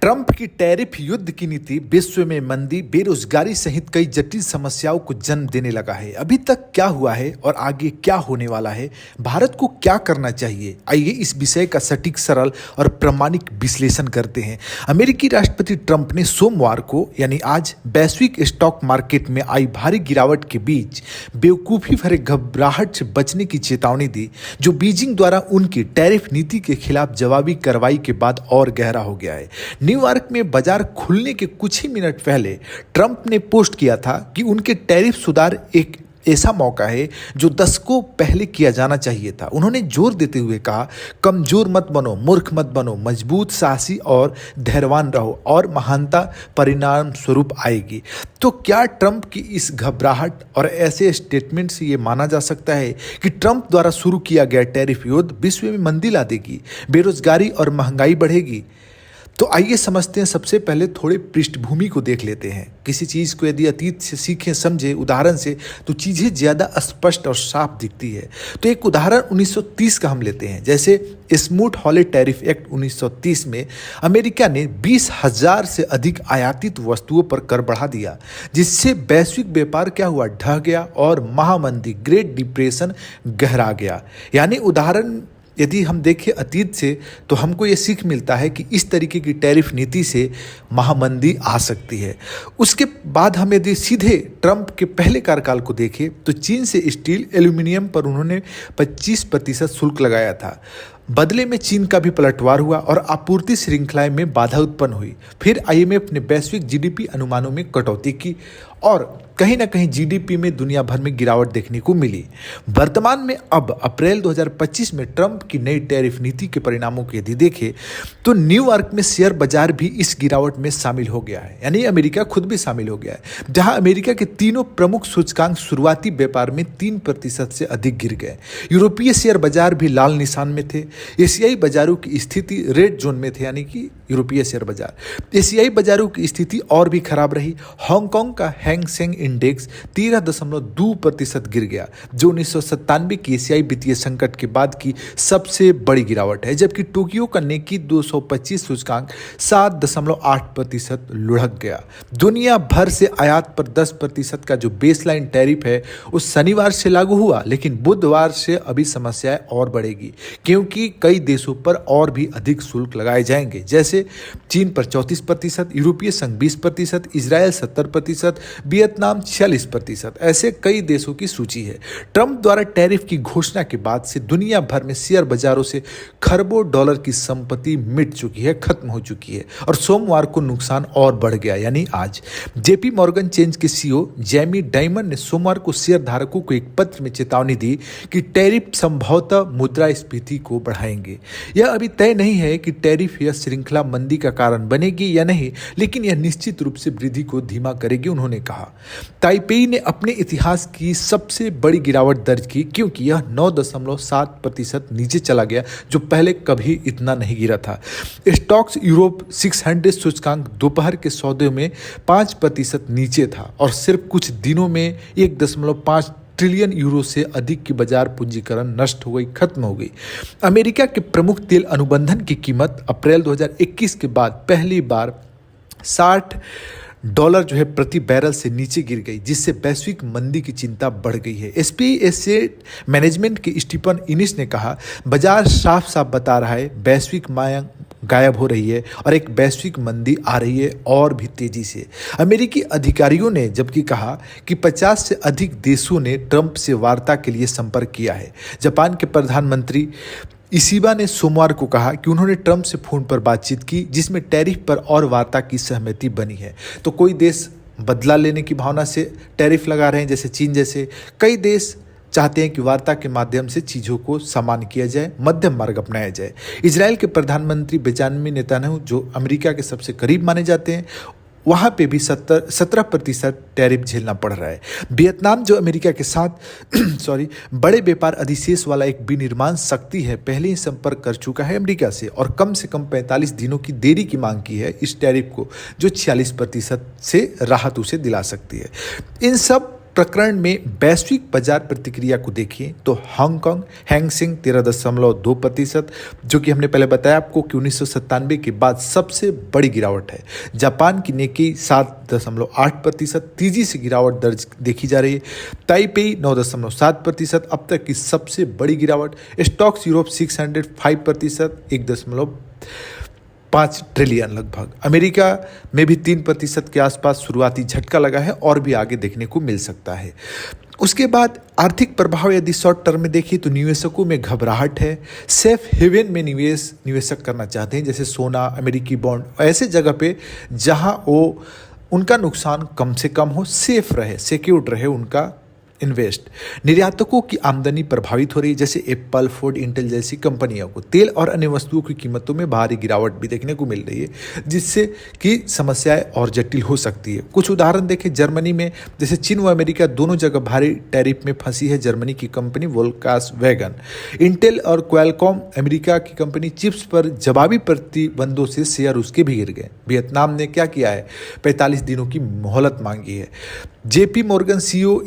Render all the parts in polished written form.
Trump की tariff युद्ध की नीति विश्व में मंदी, बेरोजगारी सहित कई जटिल समस्याओं को जन्म देने लगा है। अभी तक क्या हुआ है और आगे क्या होने वाला है, भारत को क्या करना चाहिए, आइए इस विषय का सटीक, सरल और प्रामाणिक विश्लेषण करते हैं। अमेरिकी राष्ट्रपति ट्रंप ने सोमवार को यानी आज वैश्विक स्टॉक मार्केट में आई भारी गिरावट के बीच बेवकूफ़ी भरे घबराहट से बचने की चेतावनी दी, जो बीजिंग द्वारा उनकी टैरिफ नीति के खिलाफ जवाबी कार्रवाई के बाद और गहरा हो गया है। न्यूयॉर्क में बाजार खुलने के कुछ ही मिनट पहले ट्रंप ने पोस्ट किया था कि उनके टैरिफ सुधार एक ऐसा मौका है जो दशकों पहले किया जाना चाहिए था। उन्होंने जोर देते हुए कहा, कमजोर मत बनो, मूर्ख मत बनो, मजबूत, साहसी और धैर्यवान रहो और महानता परिणाम स्वरूप आएगी। तो क्या ट्रंप की इस घबराहट और ऐसे स्टेटमेंट से ये माना जा सकता है कि ट्रंप द्वारा शुरू किया गया टैरिफ युद्ध विश्व में मंदी ला देगी, बेरोजगारी और महंगाई बढ़ेगी? तो आइए समझते हैं। सबसे पहले थोड़े पृष्ठभूमि को देख लेते हैं। किसी चीज़ को यदि अतीत से सीखें, समझें उदाहरण से, तो चीज़ें ज़्यादा स्पष्ट और साफ दिखती है। तो एक उदाहरण 1930 का हम लेते हैं। जैसे स्मूथ हॉले टैरिफ एक्ट 1930 में अमेरिका ने 20,000 से अधिक आयातित वस्तुओं पर कर बढ़ा दिया, जिससे वैश्विक व्यापार क्या हुआ, ढह गया और महामंदी, ग्रेट डिप्रेशन गहरा गया। यानी उदाहरण यदि हम देखें अतीत से, तो हमको ये सीख मिलता है कि इस तरीके की टैरिफ नीति से महामंदी आ सकती है। उसके बाद हम यदि सीधे ट्रंप के पहले कार्यकाल को देखें, तो चीन से स्टील, एल्यूमिनियम पर उन्होंने 25% शुल्क लगाया था। बदले में चीन का भी पलटवार हुआ और आपूर्ति श्रृंखला में बाधा उत्पन्न हुई। फिर आईएमएफ ने वैश्विक जीडीपी अनुमानों में कटौती की और कहीं ना कहीं जीडीपी में दुनिया भर में गिरावट देखने को मिली। वर्तमान में अब अप्रैल 2025 में ट्रंप की नई टैरिफ नीति के परिणामों को यदि देखें, तो न्यूयॉर्क में शेयर बाजार भी इस गिरावट में शामिल हो गया है। यानी अमेरिका खुद भी शामिल हो गया है, जहां अमेरिका के तीनों प्रमुख सूचकांक शुरुआती व्यापार में 3% से अधिक गिर गए। यूरोपीय शेयर बाजार भी लाल निशान में थे। एशियाई बाजारों की स्थिति रेड जोन में थे, यानी कि यूरोपीय शेयर बाजार। एशियाई बाजारों की स्थिति और भी खराब रही। हांगकांग का हैंग सेंग इंडेक्स 13.2% गिर गया, जो 1997 की एशियाई वित्तीय संकट के बाद की सबसे बड़ी गिरावट है। जबकि टोक्यो का निक्की 225 सूचकांक 7.8% लुढ़क गया। दुनिया भर से आयात पर 10% का जो बेसलाइन टैरिफ है, उस शनिवार से लागू हुआ, लेकिन बुधवार से अभी समस्याएं और बढ़ेगी, क्योंकि कई देशों पर और भी अधिक शुल्क लगाए जाएंगे। जैसे चीन पर 34%, यूरोपीय संघ 20%, इजरायल 70%, वियतनाम 46%। ऐसे कई देशों की सूची है। ट्रंप द्वारा टैरिफ की घोषणा के बाद से दुनिया भर में शेयर बाजारों से खरबों डॉलर की संपत्ति मिट चुकी है, खत्म हो चुकी है और सोमवार को नुकसान और बढ़ गया। यानी आज जेपी मॉर्गन चेंज के सीईओ जैमी डाइमन ने सोमवार को शेयर धारकों को एक पत्र में चेतावनी दी कि टैरिफ संभवतः मुद्रास्फीति को बढ़ाएंगे। यह अभी तय नहीं है कि टैरिफ यह श्रृंखला मंदी का कारण बनेगी या नहीं, लेकिन यह निश्चित रूप से वृद्धि को धीमा करेगी, उन्होंने कहा। ताइपेई ने अपने इतिहास की सबसे बड़ी गिरावट दर्ज की, क्योंकि यह 9.7% नीचे चला गया, जो पहले कभी इतना नहीं गिरा था। स्टॉक्स यूरोप 600 सूचकांक दोपहर के सौदे में 5% नीचे था और सिर्फ कुछ दिनों में 1.5 ट्रिलियन यूरो से अधिक की बाजार पूंजीकरण नष्ट हो गई, खत्म हो गई। अमेरिका के प्रमुख तेल अनुबंधन की कीमत अप्रैल 2021 के बाद पहली बार $60 जो है प्रति बैरल से नीचे गिर गई, जिससे वैश्विक मंदी की चिंता बढ़ गई है। एसपी एसेट मैनेजमेंट के स्टीफन इनिस ने कहा, बाजार साफ साफ बता रहा है वैश्विक मांग गायब हो रही है और एक वैश्विक मंदी आ रही है, और भी तेजी से। अमेरिकी अधिकारियों ने जबकि कहा कि 50 से अधिक देशों ने ट्रंप से वार्ता के लिए संपर्क किया है। जापान के प्रधानमंत्री इशिबा ने सोमवार को कहा कि उन्होंने ट्रंप से फोन पर बातचीत की, जिसमें टैरिफ पर और वार्ता की सहमति बनी है। तो कोई देश बदला लेने की भावना से टैरिफ लगा रहे हैं, जैसे चीन जैसे। कई देश चाहते हैं कि वार्ता के माध्यम से चीज़ों को सामान्य किया जाए, मध्यम मार्ग अपनाया जाए। इजरायल के प्रधानमंत्री बेंजामिन नेतन्याहू, जो अमेरिका के सबसे करीब माने जाते हैं, वहाँ पे भी 17% टैरिफ झेलना पड़ रहा है। वियतनाम, जो अमेरिका के साथ बड़े व्यापार अधिशेष वाला एक विनिर्माण शक्ति है, पहले ही संपर्क कर चुका है अमेरिका से और कम 45 दिनों की देरी की मांग की है इस टैरिफ को, जो 46% से राहत उसे दिला सकती है। इन सब प्रकरण में वैश्विक बाजार प्रतिक्रिया को देखिए तो हांगकांग हैंग सेंग 13.2%, जो कि हमने पहले बताया आपको कि 1997 के बाद सबसे बड़ी गिरावट है। जापान की निक्केई 7.8%, तेजी से गिरावट दर्ज देखी जा रही है। ताइपेई 9.7%, अब तक की सबसे बड़ी गिरावट। स्टॉक्स यूरोप 600 5%, 1.5 ट्रिलियन लगभग। अमेरिका में भी 3% के आसपास शुरुआती झटका लगा है और भी आगे देखने को मिल सकता है। उसके बाद आर्थिक प्रभाव यदि शॉर्ट टर्म में देखिए तो निवेशकों में घबराहट है। सेफ हेवन में निवेशक करना चाहते हैं, जैसे सोना, अमेरिकी बॉन्ड, ऐसे जगह पे जहां वो उनका नुकसान कम से कम हो, सेफ रहे, सिक्योर्ड रहे उनका इन्वेस्ट। निर्यातकों की आमदनी प्रभावित हो रही है, जैसे एप्पल, फोर्ड, इंटेल जैसी कंपनियों को। तेल और अन्य वस्तुओं की कीमतों में भारी गिरावट भी देखने को मिल रही है, जिससे कि समस्याएं और जटिल हो सकती है। कुछ उदाहरण देखें, जर्मनी में जैसे चीन व अमेरिका दोनों जगह भारी टैरिफ में फंसी है जर्मनी की कंपनी वोल्क्सवैगन। इंटेल और क्वालकॉम अमेरिका की कंपनी चिप्स पर जवाबी प्रतिबंधों से शेयर उसके भी गिर गए। वियतनाम ने क्या किया है, 45 दिनों की मोहलत मांगी है। जेपी मॉर्गन सीईओ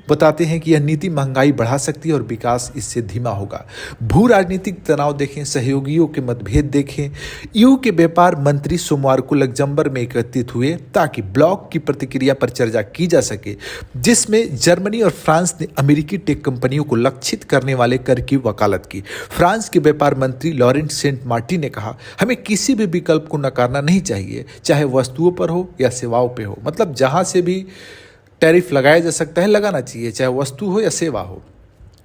बताते हैं कि यह नीति महंगाई बढ़ा सकती है और विकास इससे धीमा होगा। भू राजनीतिक तनाव देखें, सहयोगियों के मतभेद देखें। ईयू के व्यापार मंत्री सोमवार को लग्जमबर्ग में एकत्रित हुए ताकि ब्लॉक की प्रतिक्रिया पर चर्चा की जा सके, जिसमें जर्मनी और फ्रांस ने अमेरिकी टेक कंपनियों को लक्षित करने वाले कर की वकालत की। फ्रांस के व्यापार मंत्री लॉरेंट सेंट मार्टी ने कहा, हमें किसी भी विकल्प को नकारना नहीं चाहिए, चाहे वस्तुओं पर हो या सेवाओं पर हो। मतलब जहां से भी टैरिफ लगाया जा सकता है लगाना चाहिए, चाहे वस्तु हो या सेवा हो।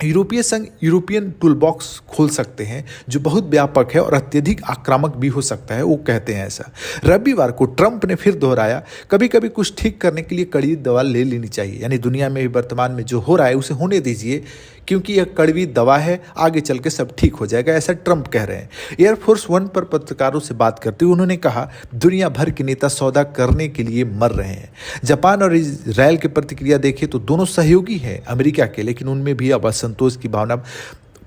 यूरोपीय संघ यूरोपियन टूलबॉक्स खोल सकते हैं, जो बहुत व्यापक है और अत्यधिक आक्रामक भी हो सकता है, वो कहते हैं ऐसा। रविवार को ट्रंप ने फिर दोहराया, कभी कभी कुछ ठीक करने के लिए कड़ी दवा ले लेनी चाहिए। यानी दुनिया में भी वर्तमान में जो हो रहा है उसे होने दीजिए, क्योंकि यह कड़वी दवा है, आगे चल के सब ठीक हो जाएगा, ऐसा ट्रंप कह रहे हैं। एयरफोर्स वन पर पत्रकारों से बात करते हुए उन्होंने कहा, दुनिया भर के नेता सौदा करने के लिए मर रहे हैं। जापान और इजरायल की प्रतिक्रिया देखें तो दोनों सहयोगी हैं अमेरिका के, लेकिन उनमें भी अब असंतोष की भावना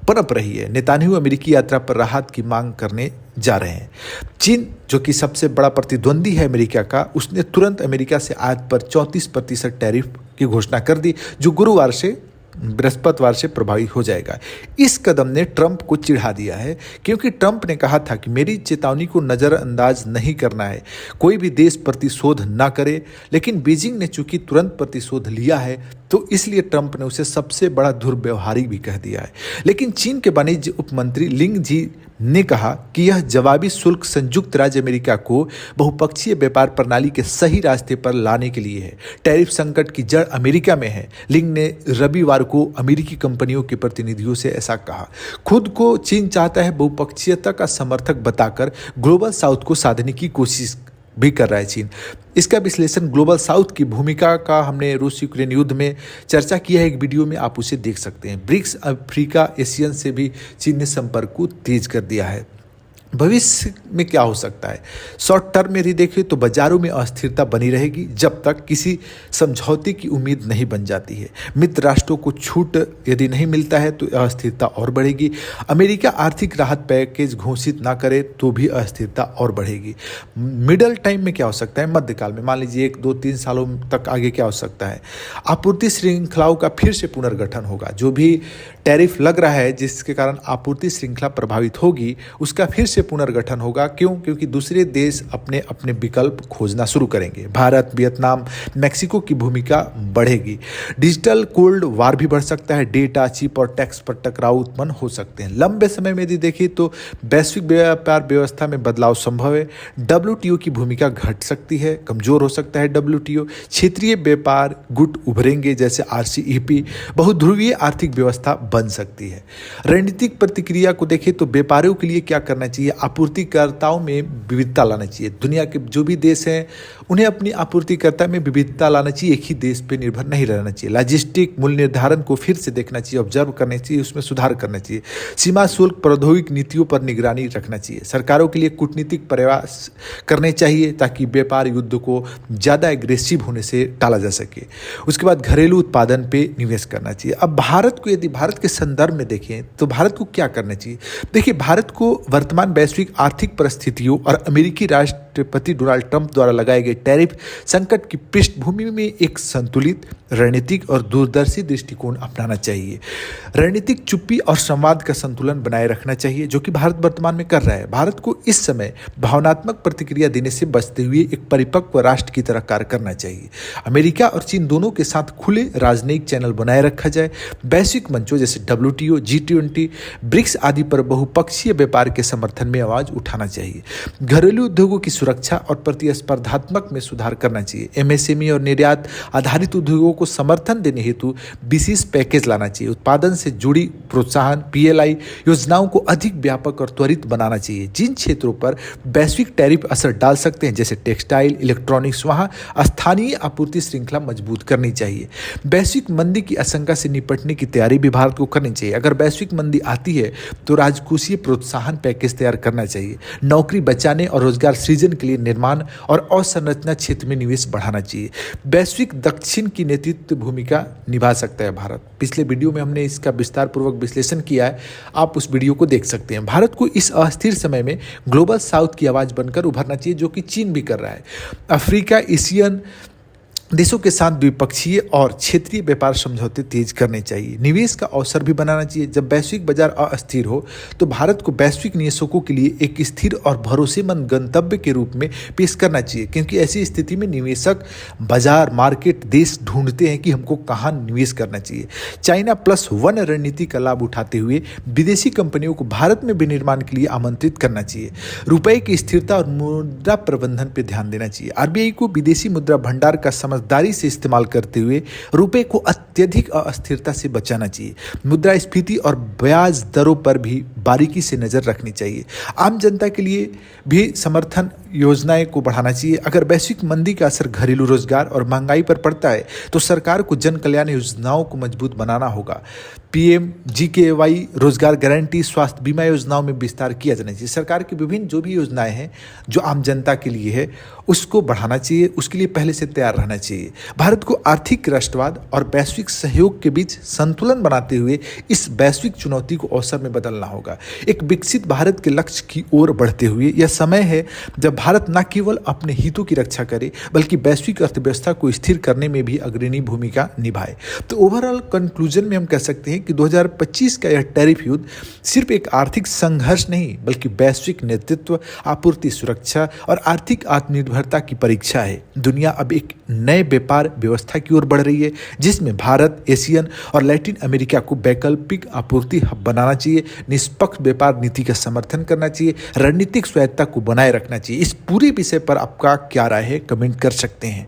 पनप रही है। नेतान्याहू अमेरिकी यात्रा पर राहत की मांग करने जा रहे हैं। चीन, जो कि सबसे बड़ा प्रतिद्वंदी है अमेरिका का, उसने तुरंत अमेरिका से आयात पर 34% टैरिफ की घोषणा कर दी, जो गुरुवार से बृहस्पतिवार से प्रभावी हो जाएगा। इस कदम ने ट्रंप को चिढ़ा दिया है, क्योंकि ट्रंप ने कहा था कि मेरी चेतावनी को नज़रअंदाज नहीं करना है, कोई भी देश प्रतिशोध ना करे। लेकिन बीजिंग ने चूंकि तुरंत प्रतिशोध लिया है, तो इसलिए ट्रंप ने उसे सबसे बड़ा दुर्व्यवहारी भी कह दिया है। लेकिन चीन के वाणिज्य उपमंत्री लिंग जी ने कहा कि यह जवाबी शुल्क संयुक्त राज्य अमेरिका को बहुपक्षीय व्यापार प्रणाली के सही रास्ते पर लाने के लिए है। टैरिफ संकट की जड़ अमेरिका में है, लिंग ने रविवार को अमेरिकी कंपनियों के प्रतिनिधियों से ऐसा कहा। खुद को चीन चाहता है बहुपक्षीयता का समर्थक बताकर ग्लोबल साउथ को साधने की कोशिश भी कर रहा है चीन। इसका विश्लेषण ग्लोबल साउथ की भूमिका का हमने रूस यूक्रेन युद्ध में चर्चा किया है एक वीडियो में, आप उसे देख सकते हैं। ब्रिक्स, अफ्रीका, एशियन से भी चीन ने संपर्क को तेज कर दिया है। भविष्य में क्या हो सकता है, शॉर्ट टर्म में यदि देखें तो बाजारों में अस्थिरता बनी रहेगी जब तक किसी समझौते की उम्मीद नहीं बन जाती है। मित्र राष्ट्रों को छूट यदि नहीं मिलता है तो अस्थिरता और बढ़ेगी। अमेरिका आर्थिक राहत पैकेज घोषित ना करे तो भी अस्थिरता और बढ़ेगी। मिडल टाइम में क्या हो सकता है, मध्यकाल में, मान लीजिए 1, 2, 3 सालों तक आगे क्या हो सकता है, आपूर्ति श्रृंखलाओं का फिर से पुनर्गठन होगा। जो भी टैरिफ लग रहा है जिसके कारण आपूर्ति श्रृंखला प्रभावित होगी, उसका फिर से पुनर्गठन होगा। क्यों? क्योंकि दूसरे देश अपने अपने विकल्प खोजना शुरू करेंगे। भारत, वियतनाम, मैक्सिको की भूमिका बढ़ेगी। डिजिटल कोल्ड वार भी बढ़ सकता है। डेटा, चिप और टैक्स पर टकराव उत्पन्न हो सकते हैं। लंबे समय में यदि देखिए तो वैश्विक व्यापार व्यवस्था में बदलाव संभव है। WTO की भूमिका घट सकती है, कमजोर हो सकता है WTO। क्षेत्रीय व्यापार गुट उभरेंगे, जैसे RCEP। बहुध्रुवीय आर्थिक व्यवस्था बन सकती है। रणनीतिक प्रतिक्रिया को देखें तो व्यापारियों के लिए क्या करना चाहिए, आपूर्तिकर्ताओं में विविधता लाना चाहिए। दुनिया के जो भी देश हैं उन्हें अपनी आपूर्तिकर्ता में विविधता लाना चाहिए, एक ही देश पे निर्भर नहीं रहना चाहिए। लॉजिस्टिक मूल्य निर्धारण को फिर से देखना चाहिए, ऑब्जर्व करना चाहिए, उसमें सुधार करना चाहिए। सीमा शुल्क, प्रौद्योगिक नीतियों पर निगरानी रखना चाहिए। सरकारों के लिए कूटनीतिक प्रयास करने चाहिए ताकि व्यापार युद्ध को ज़्यादा एग्रेसिव होने से टाला जा सके। उसके बाद घरेलू उत्पादन पे निवेश करना चाहिए। अब भारत को यदि भारत के संदर्भ में देखें तो भारत को क्या करना चाहिए। देखिए, भारत को वर्तमान वैश्विक आर्थिक परिस्थितियों और अमेरिकी राष्ट्रीय राष्ट्रपति डोनाल्ड ट्रंप द्वारा लगाए गए टैरिफ संकट की पृष्ठभूमि में एक संतुलित रणनीतिक और दूरदर्शी दृष्टिकोण अपनाना चाहिए। रणनीतिक चुप्पी और संवाद का संतुलन बनाए रखना चाहिए, जो कि भारत वर्तमान में कर रहा है। भारत को इस समय भावनात्मक प्रतिक्रिया देने से बचते हुए एक परिपक्व राष्ट्र की तरह कार्य करना चाहिए। अमेरिका और चीन दोनों के साथ खुले राजनयिक चैनल बनाए रखा जाए। वैश्विक मंचों जैसे WTO, G20, ब्रिक्स आदि पर बहुपक्षीय व्यापार के समर्थन में आवाज उठाना चाहिए। घरेलू उद्योगों की सुरक्षा और प्रतिस्पर्धात्मक में सुधार करना चाहिए। MSME और निर्यात आधारित उद्योगों को समर्थन देने हेतु विशेष पैकेज लाना चाहिए। उत्पादन से जुड़ी प्रोत्साहन PLI योजनाओं को अधिक व्यापक और त्वरित बनाना चाहिए। जिन क्षेत्रों पर वैश्विक टैरिफ असर डाल सकते हैं जैसे टेक्सटाइल, इलेक्ट्रॉनिक्स, वहां स्थानीय आपूर्ति श्रृंखला मजबूत करनी चाहिए। वैश्विक मंदी की आशंका से निपटने की तैयारी भी भारत को करनी चाहिए। अगर वैश्विक मंदी आती है तो राजकोषीय प्रोत्साहन पैकेज तैयार करना चाहिए। नौकरी बचाने और रोजगार सृजन के लिए निर्माण और अवसंरचना क्षेत्र में निवेश बढ़ाना चाहिए। वैश्विक दक्षिण की नेतृत्व भूमिका निभा सकता है भारत। पिछले वीडियो में हमने इसका विस्तार पूर्वक विश्लेषण किया है, आप उस वीडियो को देख सकते हैं। भारत को इस अस्थिर समय में ग्लोबल साउथ की आवाज बनकर उभरना चाहिए, जो कि चीन भी कर रहा है। अफ्रीका, एशियन देशों के साथ द्विपक्षीय और क्षेत्रीय व्यापार समझौते तेज करने चाहिए। निवेश का अवसर भी बनाना चाहिए। जब वैश्विक बाजार अस्थिर हो तो भारत को वैश्विक निवेशकों के लिए एक स्थिर और भरोसेमंद गंतव्य के रूप में पेश करना चाहिए, क्योंकि ऐसी स्थिति में निवेशक, बाजार, मार्केट, देश ढूंढते हैं कि हमको कहाँ निवेश करना चाहिए। चाइना +1 रणनीति का लाभ उठाते हुए विदेशी कंपनियों को भारत में विनिर्माण के लिए आमंत्रित करना चाहिए। रुपए की स्थिरता और मुद्रा प्रबंधन पर ध्यान देना चाहिए। RBI को विदेशी मुद्रा भंडार का समझदारी से इस्तेमाल करते हुए रुपए को अत्यधिक अस्थिरता से बचाना चाहिए। मुद्रास्फीति और ब्याज दरों पर भी बारीकी से नजर रखनी चाहिए। आम जनता के लिए भी समर्थन योजनाएं को बढ़ाना चाहिए। अगर वैश्विक मंदी का असर घरेलू रोजगार और महंगाई पर पड़ता है तो सरकार को जन कल्याण योजनाओं को मजबूत बनाना होगा। PMGKY, रोजगार गारंटी, स्वास्थ्य बीमा योजनाओं में विस्तार किया जाना चाहिए। सरकार की विभिन्न जो भी योजनाएं हैं जो आम जनता के लिए है उसको बढ़ाना चाहिए, उसके लिए पहले से तैयार रहना चाहिए। भारत को आर्थिक राष्ट्रवाद और वैश्विक सहयोग के बीच संतुलन बनाते हुए इस वैश्विक चुनौती को अवसर में बदलना होगा। एक विकसित भारत के लक्ष्य की ओर बढ़ते हुए यह समय है जब भारत न केवल अपने हितों की रक्षा करे बल्कि वैश्विक अर्थव्यवस्था को स्थिर करने में भी अग्रणी भूमिका निभाए। तो ओवरऑल कंक्लूजन में हम कह सकते हैं कि 2025 का यह टैरिफ युद्ध सिर्फ एक आर्थिक संघर्ष नहीं बल्कि वैश्विक नेतृत्व, आपूर्ति सुरक्षा और आर्थिक आत्मनिर्भरता की परीक्षा है। दुनिया अब एक नए व्यापार व्यवस्था की ओर बढ़ रही है, जिसमें भारत, एशियन और लैटिन अमेरिका को वैकल्पिक आपूर्ति हब बनाना चाहिए, निष्पक्ष व्यापार नीति का समर्थन करना चाहिए, रणनीतिक स्वायत्तता को बनाए रखना चाहिए। इस पूरे विषय पर आपका क्या राय है, कमेंट कर सकते हैं।